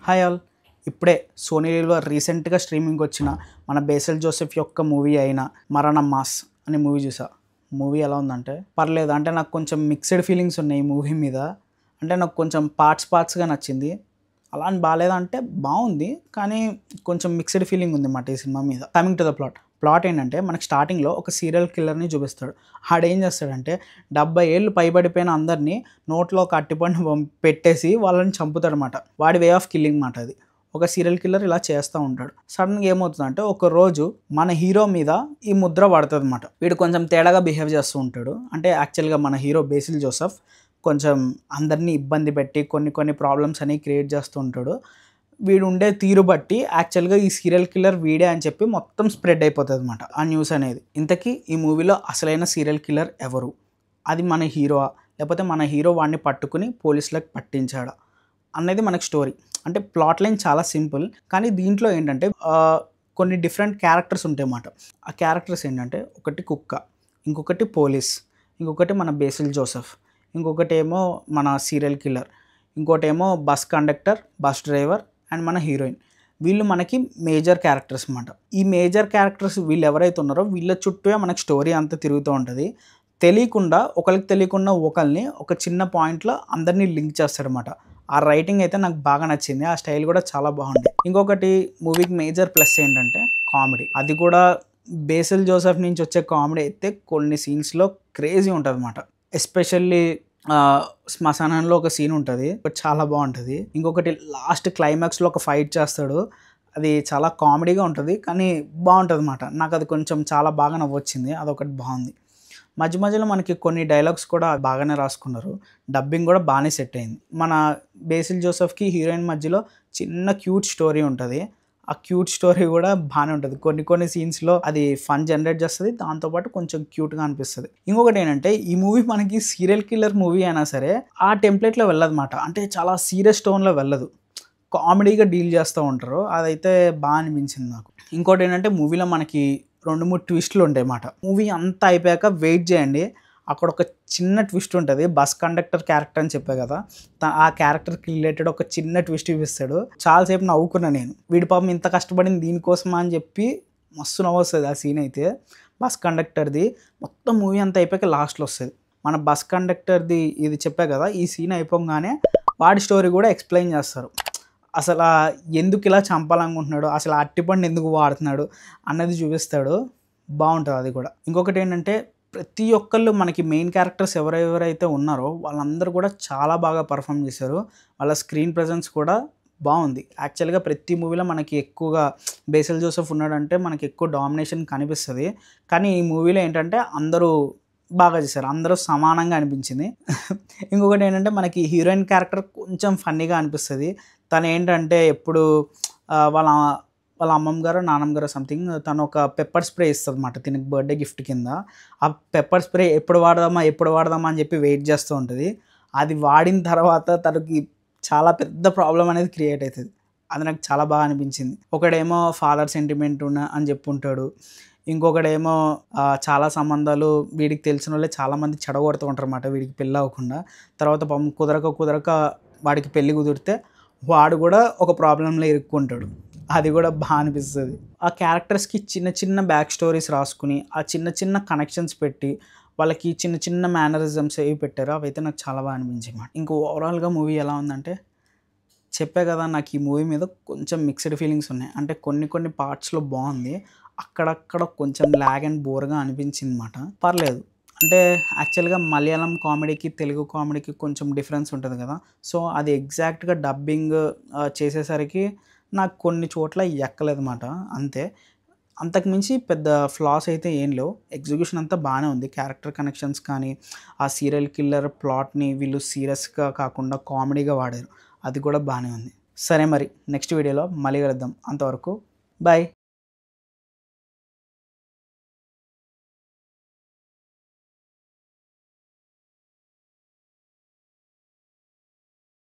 Hi all. ఇప్పుడే సోనీలో రీసెంట్గా streaming వచ్చిన మన బేసిల్ జోసెఫ్ యొక్క మూవీ అయిన మరణం మాస్ అనే మూవీ చూసా. మూవీ ఎలా ఉందంటే పర్లేదు, అంటే నాకు కొంచెం మిక్స్డ్ ఫీలింగ్స్ ఉన్నాయి ఈ మూవీ మీద. అంటే నాకు కొంచెం పార్ట్స్గా నచ్చింది, అలా అని బాగాలేదంటే బాగుంది, కానీ కొంచెం మిక్స్డ్ ఫీలింగ్ ఉంది అన్నమాట ఈ సినిమా మీద. కమింగ్ టు ద ప్లాట్ ఏంటంటే మనకి స్టార్టింగ్లో ఒక సీరియల్ కిల్లర్ని చూపిస్తాడు. ఆడేం చేస్తాడంటే 70 ఏళ్ళు పైబడిపోయిన అందరినీ నోట్లో ఒక అట్టిపండు పెట్టేసి వాళ్ళని చంపుతాడు అనమాట. వాడి వే ఆఫ్ కిల్లింగ్ మాట అది. ఒక సీరియల్ కిల్లర్ ఇలా చేస్తూ ఉంటాడు. సడన్గా ఏమవుతుందంటే ఒక రోజు మన హీరో మీద ఈ ముద్ర పడుతుంది అనమాట. వీడు కొంచెం తేడాగా బిహేవ్ చేస్తూ ఉంటాడు. అంటే యాక్చువల్గా మన హీరో బేసిల్ జోసెఫ్ కొంచెం అందరినీ ఇబ్బంది పెట్టి కొన్ని ప్రాబ్లమ్స్ అనేవి క్రియేట్ చేస్తూ ఉంటాడు. వీడు ఉండే తీరు బట్టి యాక్చువల్గా ఈ సీరియల్ కిల్లర్ వీడే అని చెప్పి మొత్తం స్ప్రెడ్ అయిపోతుంది అనమాట ఆ న్యూస్ అనేది. ఇంతకీ ఈ మూవీలో అసలైన సీరియల్ కిల్లర్ ఎవరు? అది మన హీరోవా, లేకపోతే మన హీరో వాడిని పట్టుకుని పోలీసులకు పట్టించాడా అనేది మనకి స్టోరీ. అంటే ప్లాట్ లైన్ చాలా సింపుల్, కానీ దీంట్లో ఏంటంటే కొన్ని డిఫరెంట్ క్యారెక్టర్స్ ఉంటాయి అన్నమాట. ఆ క్యారెక్టర్స్ ఏంటంటే ఒకటి కుక్క, ఇంకొకటి పోలీస్, ఇంకొకటి మన బేసిల్ జోసెఫ్, ఇంకొకటి ఏమో మన సీరియల్ కిల్లర్, ఇంకోటేమో bus conductor, bus driver and మన హీరోయిన్. వీళ్ళు మనకి మేజర్ క్యారెక్టర్స్ అన్నమాట. ఈ మేజర్ క్యారెక్టర్స్ వీళ్ళు ఎవరైతే ఉన్నారో వీళ్ళ చుట్టూ మనకి స్టోరీ అంతా తిరుగుతూ ఉంటుంది. ఒకరికి తెలియకుండా ఒకరిని ఒక చిన్న పాయింట్లో అందరినీ లింక్ చేస్తారన్నమాట. ఆ రైటింగ్ అయితే నాకు బాగా నచ్చింది, ఆ స్టైల్ కూడా చాలా బాగుంది. ఇంకొకటి మూవీకి మేజర్ ప్లస్ ఏంటంటే కామెడీ. అది కూడా బేసిల్ జోసెఫ్ నుంచి వచ్చే కామెడీ అయితే కొన్ని సీన్స్లో క్రేజీ ఉంటుంది అనమాట. ఎస్పెషల్లీ శ్మశానంలో ఒక సీన్ ఉంటుంది, చాలా బాగుంటుంది. ఇంకొకటి లాస్ట్ క్లైమాక్స్లో ఒక ఫైట్ చేస్తాడు, అది చాలా కామెడీగా ఉంటుంది, కానీ బాగుంటుంది అన్నమాట. నాకు అది కొంచెం చాలా బాగా నవ్వొచ్చింది, అదొకటి బాగుంది. మధ్యలో మనకి కొన్ని డైలాగ్స్ కూడా బాగానే రాసుకున్నారు. డబ్బింగ్ కూడా బాగానే సెట్ అయింది. మన బేసిల్ జోసెఫ్కి హీరోయిన్ మధ్యలో చిన్న క్యూట్ స్టోరీ ఉంటుంది. ఆ క్యూట్ స్టోరీ కూడా బాగానే ఉంటుంది. కొన్ని సీన్స్లో అది ఫన్ జనరేట్ చేస్తుంది, దాంతోపాటు కొంచెం క్యూట్గా అనిపిస్తుంది. ఇంకొకటి ఏంటంటే ఈ మూవీ మనకి సీరియల్ కిల్లర్ మూవీ అయినా సరే ఆ టెంప్లెట్లో వెళ్ళదన్నమాట. అంటే చాలా సీరియస్ టోన్లో వెళ్ళదు, కామెడీగా డీల్ చేస్తూ ఉంటారు. అదైతే బాగా అనిపించింది నాకు. ఇంకోటి ఏంటంటే మూవీలో మనకి 2-3 ట్విస్టులు ఉంటాయి అన్నమాట. మూవీ అంతా అయిపోయాక వెయిట్ చేయండి, అక్కడ ఒక చిన్న ట్విస్ట్ ఉంటుంది. బస్ కండక్టర్ క్యారెక్టర్ అని చెప్పా కదా, ఆ క్యారెక్టర్కి రిలేటెడ్ ఒక చిన్న ట్విస్ట్ చూపిస్తాడు. చాలాసేపు నవ్వుకున్నా నేను. వీడి పాపం ఇంత కష్టపడింది దీనికోసమా అని చెప్పి మస్తు నవ్వు వస్తుంది ఆ సీన్ అయితే. బస్ కండక్టర్ది మొత్తం మూవీ అంతా అయిపోయాక లాస్ట్లో వస్తుంది. మన బస్ కండక్టర్ది ఇది చెప్పా కదా, ఈ సీన్ అయిపోగానే వాడి స్టోరీ కూడా ఎక్స్ప్లెయిన్ చేస్తారు. అసలు ఎందుకు ఇలా చంపాలనుకుంటున్నాడు, అసలు అట్టిపండు ఎందుకు వాడుతున్నాడు అన్నది చూపిస్తాడు. బాగుంటుంది అది కూడా. ఇంకొకటి ఏంటంటే ప్రతి ఒక్కళ్ళు మనకి మెయిన్ క్యారెక్టర్స్ ఎవరెవరైతే ఉన్నారో వాళ్ళందరూ కూడా చాలా బాగా పర్ఫామ్ చేశారు. వాళ్ళ స్క్రీన్ ప్రజెన్స్ కూడా బాగుంది. యాక్చువల్గా ప్రతి మూవీలో మనకి ఎక్కువగా బేసిల్ జోసెఫ్ ఉన్నాడంటే మనకి ఎక్కువ డామినేషన్ కనిపిస్తుంది, కానీ ఈ మూవీలో ఏంటంటే అందరూ బాగా చేశారు, అందరూ సమానంగా అనిపించింది. ఇంకొకటి ఏంటంటే మనకి హీరోయిన్ క్యారెక్టర్ కొంచెం ఫన్నీగా అనిపిస్తుంది. తను ఏంటంటే ఎప్పుడు వాళ్ళ అమ్మమ్మ గారు నాన్నమ్మ గారు సంథింగ్ తను ఒక పెప్పర్ స్ప్రే ఇస్తుంది అన్నమాట తినకి బర్త్డే గిఫ్ట్ కింద. ఆ పెప్పర్ స్ప్రే ఎప్పుడు వాడదామా అని చెప్పి వెయిట్ చేస్తూ ఉంటుంది. అది వాడిన తర్వాత తనకి చాలా పెద్ద ప్రాబ్లం అనేది క్రియేట్ అవుతుంది. అది నాకు చాలా బాగా అనిపించింది. ఒకడేమో ఫాదర్ సెంటిమెంట్ అని చెప్పి ఉంటాడు, ఇంకొకడేమో చాలా సంబంధాలు వీడికి తెలిసిన వాళ్ళే చాలామంది చెడగొడుతూ ఉంటారు అన్నమాట వీడికి పెళ్ళి అవ్వకుండా. తర్వాత కుదరక వాడికి పెళ్ళి కుదిరితే వాడు కూడా ఒక ప్రాబ్లంలో ఇరుక్కుంటాడు. అది కూడా బాగా అనిపిస్తుంది. ఆ క్యారెక్టర్స్కి చిన్న బ్యాక్ స్టోరీస్ రాసుకుని ఆ చిన్న కనెక్షన్స్ పెట్టి వాళ్ళకి చిన్న మేనరిజమ్స్ ఏవి పెట్టారో అవైతే నాకు చాలా బాగా అనిపించాయి అన్నమాట. ఇంకా ఓవరాల్గా మూవీ ఎలా ఉందంటే చెప్పే కదా, నాకు ఈ మూవీ మీద కొంచెం మిక్స్డ్ ఫీలింగ్స్ ఉన్నాయి. అంటే కొన్ని పార్ట్స్లో బాగుంది, అక్కడక్కడ కొంచెం ల్యాగ్ అండ్ బోర్గా అనిపించింది అన్నమాట. పర్లేదు, అంటే యాక్చువల్గా మలయాళం కామెడీకి తెలుగు కామెడీకి కొంచెం డిఫరెన్స్ ఉంటుంది కదా, సో అది ఎగ్జాక్ట్గా డబ్బింగ్ చేసేసరికి నాకు కొన్ని చోట్ల ఎక్కలేదు అన్నమాట. అంతకుమించి పెద్ద ఫ్లాస్ అయితే ఏం లేవు. ఎగ్జిక్యూషన్ అంతా బాగానే ఉంది. క్యారెక్టర్ కనెక్షన్స్ కానీ ఆ సీరియల్ కిల్లర్ ప్లాట్ని వీళ్ళు సీరియస్గా కాకుండా కామెడీగా వాడారు, అది కూడా బాగానే ఉంది. సరే మరి నెక్స్ట్ వీడియోలో మళ్ళీ కలుద్దాం. అంతవరకు బాయ్.